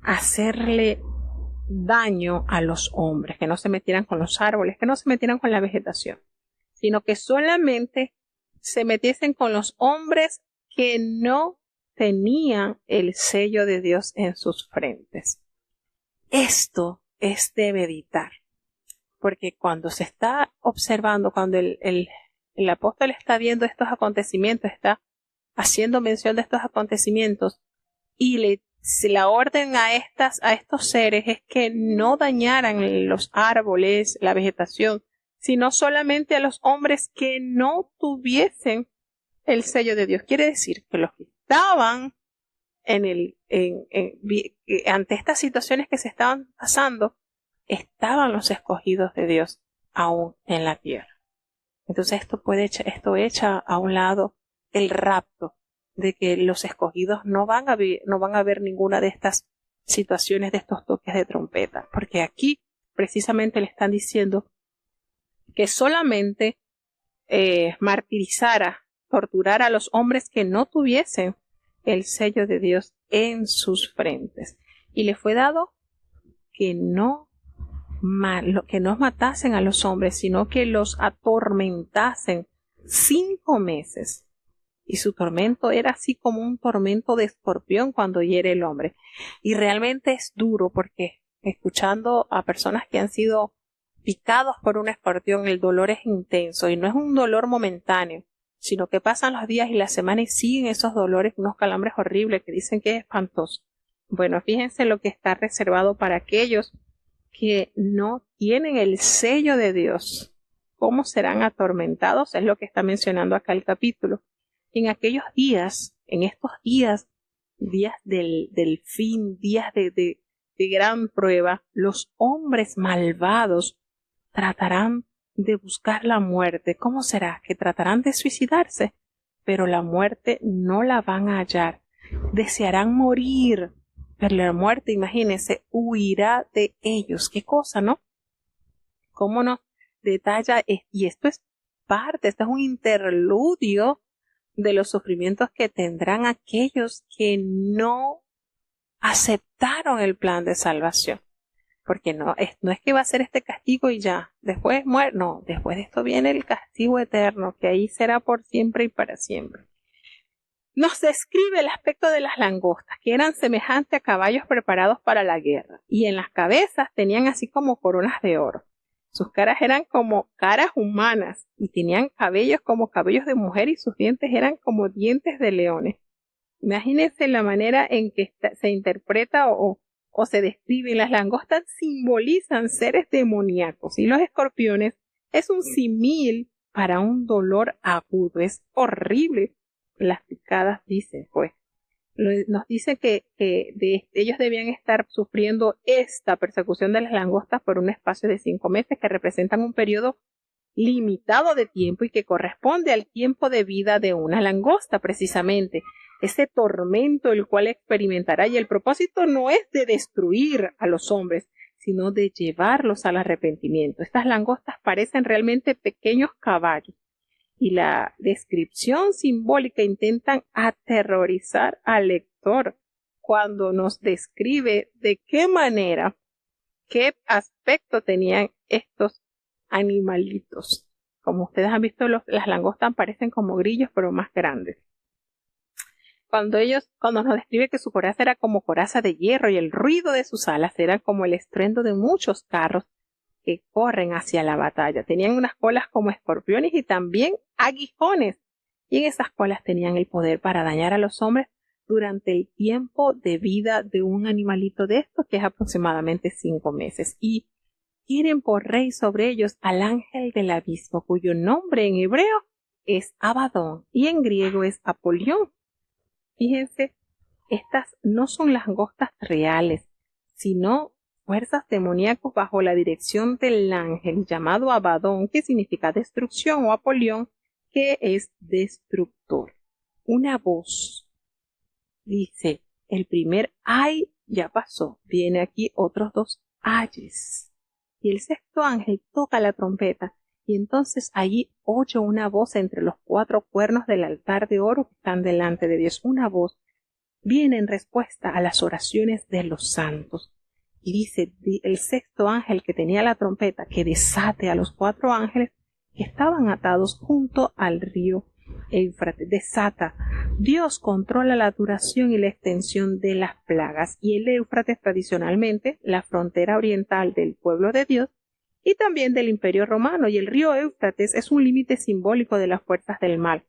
a hacerle daño a los hombres, que no se metieran con los árboles, que no se metieran con la vegetación, sino que solamente se metiesen con los hombres que no tenían el sello de Dios en sus frentes. Esto es de meditar, porque cuando se está observando, cuando el apóstol está viendo estos acontecimientos, está haciendo mención de estos acontecimientos, y la orden a estos seres es que no dañaran los árboles, la vegetación, sino solamente a los hombres que no tuviesen el sello de Dios. Quiere decir que los que estaban ante estas situaciones que se estaban pasando, estaban los escogidos de Dios aún en la tierra. Entonces esto echa a un lado el rapto de que los escogidos no van a ver ninguna de estas situaciones, de estos toques de trompeta, porque aquí precisamente le están diciendo que solamente martirizara, torturara a los hombres que no tuviesen el sello de Dios en sus frentes, y le fue dado que no matasen a los hombres, sino que los atormentasen 5 meses. Y su tormento era así como un tormento de escorpión cuando hiere el hombre. Y realmente es duro, porque escuchando a personas que han sido picados por un escorpión, el dolor es intenso y no es un dolor momentáneo, sino que pasan los días y las semanas y siguen esos dolores, unos calambres horribles que dicen que es espantoso. Bueno, fíjense lo que está reservado para aquellos que no tienen el sello de Dios. ¿Cómo serán atormentados? Es lo que está mencionando acá el capítulo. En aquellos días, en estos días del fin, días de gran prueba, los hombres malvados tratarán de buscar la muerte. ¿Cómo será? Que tratarán de suicidarse, pero la muerte no la van a hallar. Desearán morir, pero la muerte, imagínense, huirá de ellos. ¿Qué cosa, no? ¿Cómo nos detalla? Y esto es esto es un interludio de los sufrimientos que tendrán aquellos que no aceptaron el plan de salvación. Porque no es que va a ser este castigo y ya, después muere. No, después de esto viene el castigo eterno, que ahí será por siempre y para siempre. Nos describe el aspecto de las langostas, que eran semejantes a caballos preparados para la guerra, y en las cabezas tenían así como coronas de oro. Sus caras eran como caras humanas, y tenían cabellos como cabellos de mujer, y sus dientes eran como dientes de leones. Imagínense la manera en que se interpreta o se describe. Las langostas simbolizan seres demoníacos, y los escorpiones es un símil para un dolor agudo. Es horrible. Las picadas, dice, pues, nos dice que ellos debían estar sufriendo esta persecución de las langostas por un espacio de 5 meses, que representan un periodo limitado de tiempo y que corresponde al tiempo de vida de una langosta, precisamente. Ese tormento el cual experimentará, y el propósito no es de destruir a los hombres, sino de llevarlos al arrepentimiento. Estas langostas parecen realmente pequeños caballos, y la descripción simbólica intentan aterrorizar al lector cuando nos describe de qué manera, qué aspecto tenían estos animalitos. Como ustedes han visto, las langostas parecen como grillos, pero más grandes. Cuando nos describe que su coraza era como coraza de hierro, y el ruido de sus alas era como el estruendo de muchos carros que corren hacia la batalla. Tenían unas colas como escorpiones y también aguijones, y en esas colas tenían el poder para dañar a los hombres durante el tiempo de vida de un animalito de estos, que es aproximadamente 5 meses. Y tienen por rey sobre ellos al ángel del abismo, cuyo nombre en hebreo es Abadón y en griego es Apolión. Fíjense, estas no son langostas reales, sino fuerzas demoníacas bajo la dirección del ángel llamado Abadón, que significa destrucción, o Apolión, que es destructor. Una voz dice, el primer ay ya pasó, viene aquí otros 2 ayes. Y el sexto ángel toca la trompeta, y entonces allí oye una voz entre los 4 cuernos del altar de oro que están delante de Dios. Una voz viene en respuesta a las oraciones de los santos. Y dice el sexto ángel que tenía la trompeta que desate a los 4 ángeles que estaban atados junto al río Éufrates. Desata. Dios controla la duración y la extensión de las plagas, y el Éufrates, tradicionalmente la frontera oriental del pueblo de Dios y también del Imperio Romano, y el río Éufrates es un límite simbólico de las fuerzas del mal.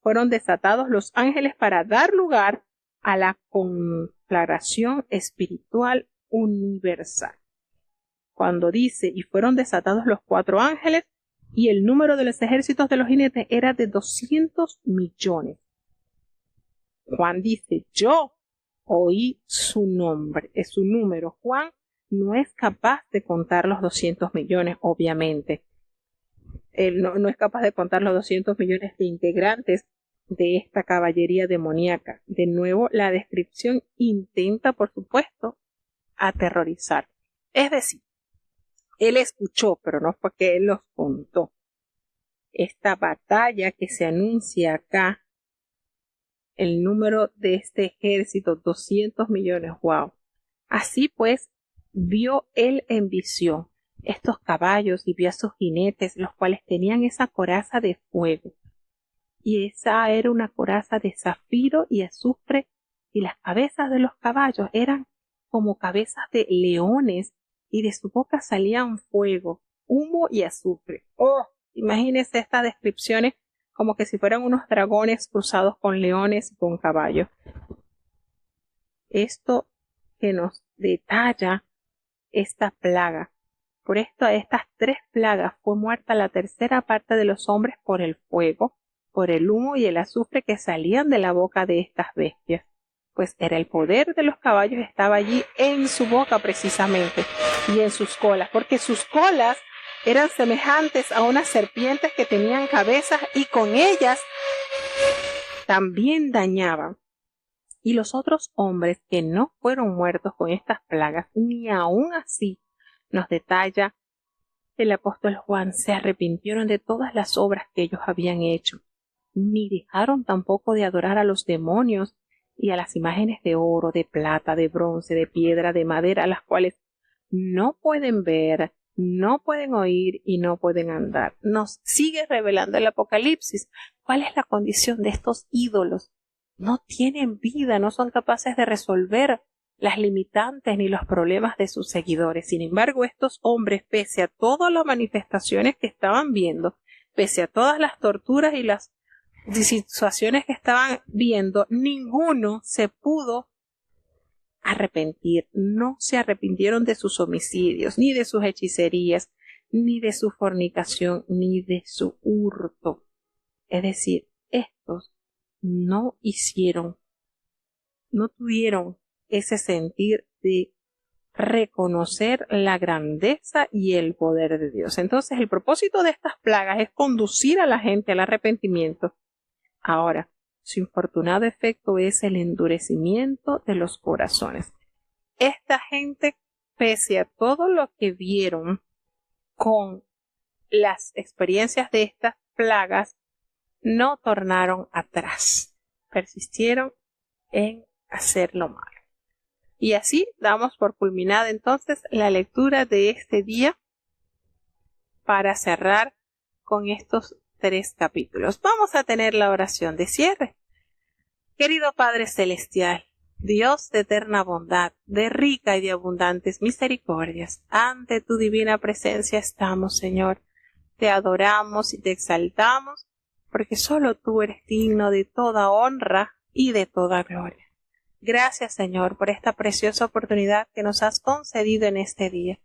Fueron desatados los ángeles para dar lugar a la conflagración espiritual universal. Cuando dice, y fueron desatados los 4 ángeles, y el número de los ejércitos de los jinetes era de 200 millones. Juan dice, yo oí su nombre, es su número. Juan no es capaz de contar los 200 millones, obviamente. Él no es capaz de contar los 200 millones de integrantes de esta caballería demoníaca. De nuevo, la descripción intenta, por supuesto, aterrorizar. Es decir, él escuchó, pero no fue que él los contó. Esta batalla que se anuncia acá, el número de este ejército, 200 millones, wow. Así pues, vio él en visión estos caballos y vio a sus jinetes, los cuales tenían esa coraza de fuego. Y esa era una coraza de zafiro y azufre, y las cabezas de los caballos eran como cabezas de leones, y de su boca salían fuego, humo y azufre. ¡Oh! Imagínense estas descripciones como que si fueran unos dragones cruzados con leones y con caballos. Esto que nos detalla esta plaga. Por esto, a estas 3 plagas fue muerta la tercera parte de los hombres por el fuego, por el humo y el azufre que salían de la boca de estas bestias. Pues era el poder de los caballos, estaba allí en su boca precisamente, y en sus colas, porque sus colas eran semejantes a unas serpientes que tenían cabezas, y con ellas también dañaban. Y los otros hombres que no fueron muertos con estas plagas, ni aun así, nos detalla el apóstol Juan, se arrepintieron de todas las obras que ellos habían hecho, ni dejaron tampoco de adorar a los demonios y a las imágenes de oro, de plata, de bronce, de piedra, de madera, las cuales no pueden ver, no pueden oír y no pueden andar. Nos sigue revelando el Apocalipsis cuál es la condición de estos ídolos. No tienen vida, no son capaces de resolver las limitantes ni los problemas de sus seguidores. Sin embargo, estos hombres, pese a todas las manifestaciones que estaban viendo, pese a todas las torturas y las situaciones que estaban viendo, ninguno se pudo arrepentir. No se arrepintieron de sus homicidios, ni de sus hechicerías, ni de su fornicación, ni de su hurto. Es decir, estos no tuvieron ese sentir de reconocer la grandeza y el poder de Dios. Entonces, el propósito de estas plagas es conducir a la gente al arrepentimiento. Ahora, su infortunado efecto es el endurecimiento de los corazones. Esta gente, pese a todo lo que vieron con las experiencias de estas plagas, no tornaron atrás, persistieron en hacer lo malo. Y así damos por culminada entonces la lectura de este día para cerrar con estos 3 capítulos. Vamos a tener la oración de cierre. Querido Padre Celestial, Dios de eterna bondad, de rica y de abundantes misericordias, ante tu divina presencia estamos, Señor. Te adoramos y te exaltamos, porque solo tú eres digno de toda honra y de toda gloria. Gracias, Señor, por esta preciosa oportunidad que nos has concedido en este día.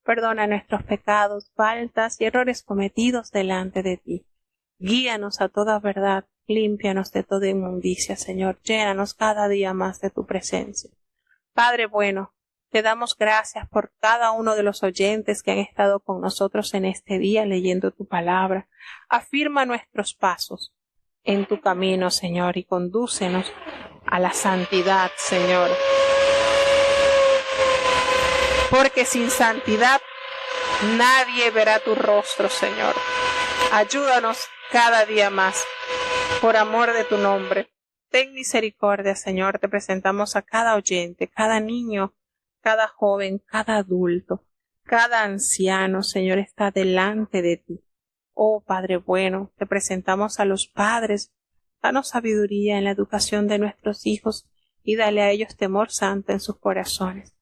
Perdona nuestros pecados, faltas y errores cometidos delante de ti. Guíanos a toda verdad, límpianos de toda inmundicia, Señor. Llénanos cada día más de tu presencia. Padre bueno, Te damos gracias por cada uno de los oyentes que han estado con nosotros en este día leyendo tu palabra. Afirma nuestros pasos en tu camino, Señor, y condúcenos a la santidad, Señor. Porque sin santidad nadie verá tu rostro, Señor. Ayúdanos cada día más, por amor de tu nombre. Ten misericordia, Señor. Te presentamos a cada oyente, cada niño, cada joven, cada adulto, cada anciano, Señor, está delante de ti. Oh Padre bueno, te presentamos a los padres. Danos sabiduría en la educación de nuestros hijos y dale a ellos temor santo en sus corazones.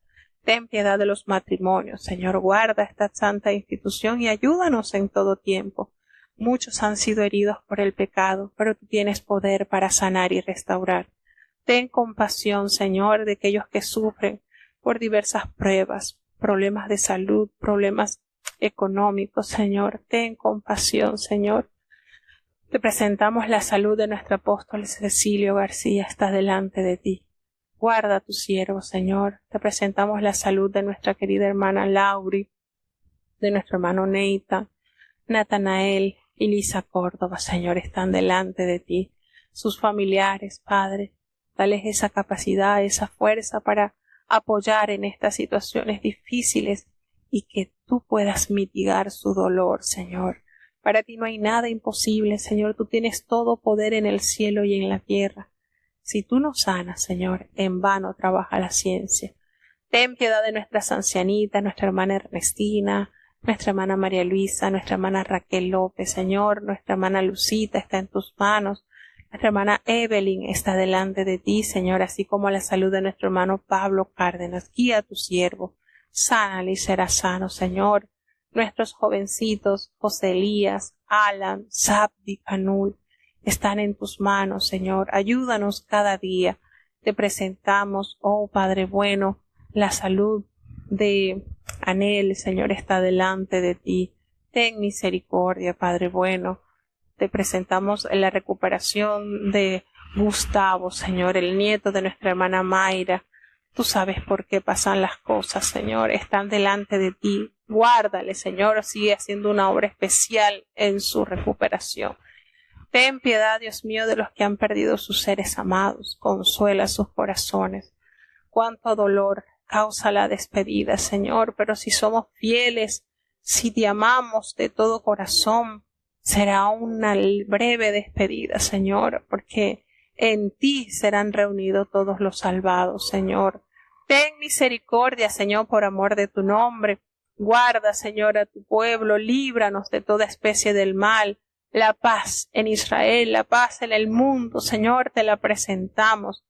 Ten piedad de los matrimonios, Señor, guarda esta santa institución y ayúdanos en todo tiempo. Muchos han sido heridos por el pecado, pero tú tienes poder para sanar y restaurar. Ten compasión, Señor, de aquellos que sufren por diversas pruebas, problemas de salud, problemas económicos, Señor. Ten compasión, Señor. Te presentamos la salud de nuestro apóstol Cecilio García, está delante de ti. Guarda a tu siervo, Señor. Te presentamos la salud de nuestra querida hermana Lauri, de nuestro hermano Neita, Natanael y Lisa Córdoba, Señor, están delante de ti. Sus familiares, Padre, dales esa capacidad, esa fuerza para apoyar en estas situaciones difíciles y que tú puedas mitigar su dolor, Señor. Para ti no hay nada imposible, Señor. Tú tienes todo poder en el cielo y en la tierra. Si tú nos sanas, Señor, en vano trabaja la ciencia. Ten piedad de nuestras ancianitas, nuestra hermana Ernestina, nuestra hermana María Luisa, nuestra hermana Raquel López, Señor, nuestra hermana Lucita está en tus manos, nuestra hermana Evelyn está delante de ti, Señor, así como la salud de nuestro hermano Pablo Cárdenas. Guía a tu siervo, sánale y será sano, Señor. Nuestros jovencitos, José Elías, Alan, Sabdi, Canul, están en tus manos, Señor. Ayúdanos cada día. Te presentamos, oh Padre bueno, la salud de Anel, Señor, está delante de ti. Ten misericordia, Padre bueno. Te presentamos la recuperación de Gustavo, Señor, el nieto de nuestra hermana Mayra. Tú sabes por qué pasan las cosas, Señor. Están delante de ti. Guárdale, Señor. Sigue haciendo una obra especial en su recuperación. Ten piedad, Dios mío, de los que han perdido sus seres amados. Consuela sus corazones. Cuánto dolor causa la despedida, Señor. Pero si somos fieles, si te amamos de todo corazón, será una breve despedida, Señor, porque en ti serán reunidos todos los salvados, Señor. Ten misericordia, Señor, por amor de tu nombre. Guarda, Señor, a tu pueblo, líbranos de toda especie del mal. La paz en Israel, la paz en el mundo, Señor, te la presentamos.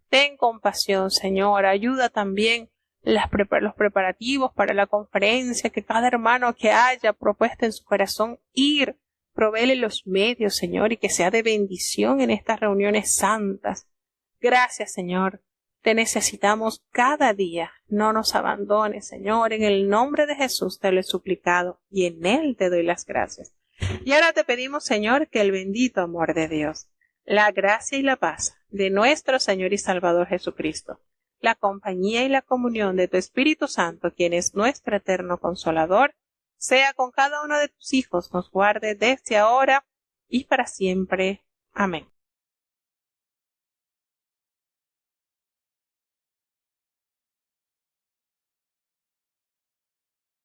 Ten compasión, Señor. Ayuda también los preparativos para la conferencia, que cada hermano que haya propuesto en su corazón ir, provéele los medios, Señor, y que sea de bendición en estas reuniones santas. Gracias, Señor. Te necesitamos cada día. No nos abandones, Señor. En el nombre de Jesús te lo he suplicado y en Él te doy las gracias. Y ahora te pedimos, Señor, que el bendito amor de Dios, la gracia y la paz de nuestro Señor y Salvador Jesucristo, la compañía y la comunión de tu Espíritu Santo, quien es nuestro eterno Consolador, sea con cada uno de tus hijos, nos guarde desde ahora y para siempre. Amén.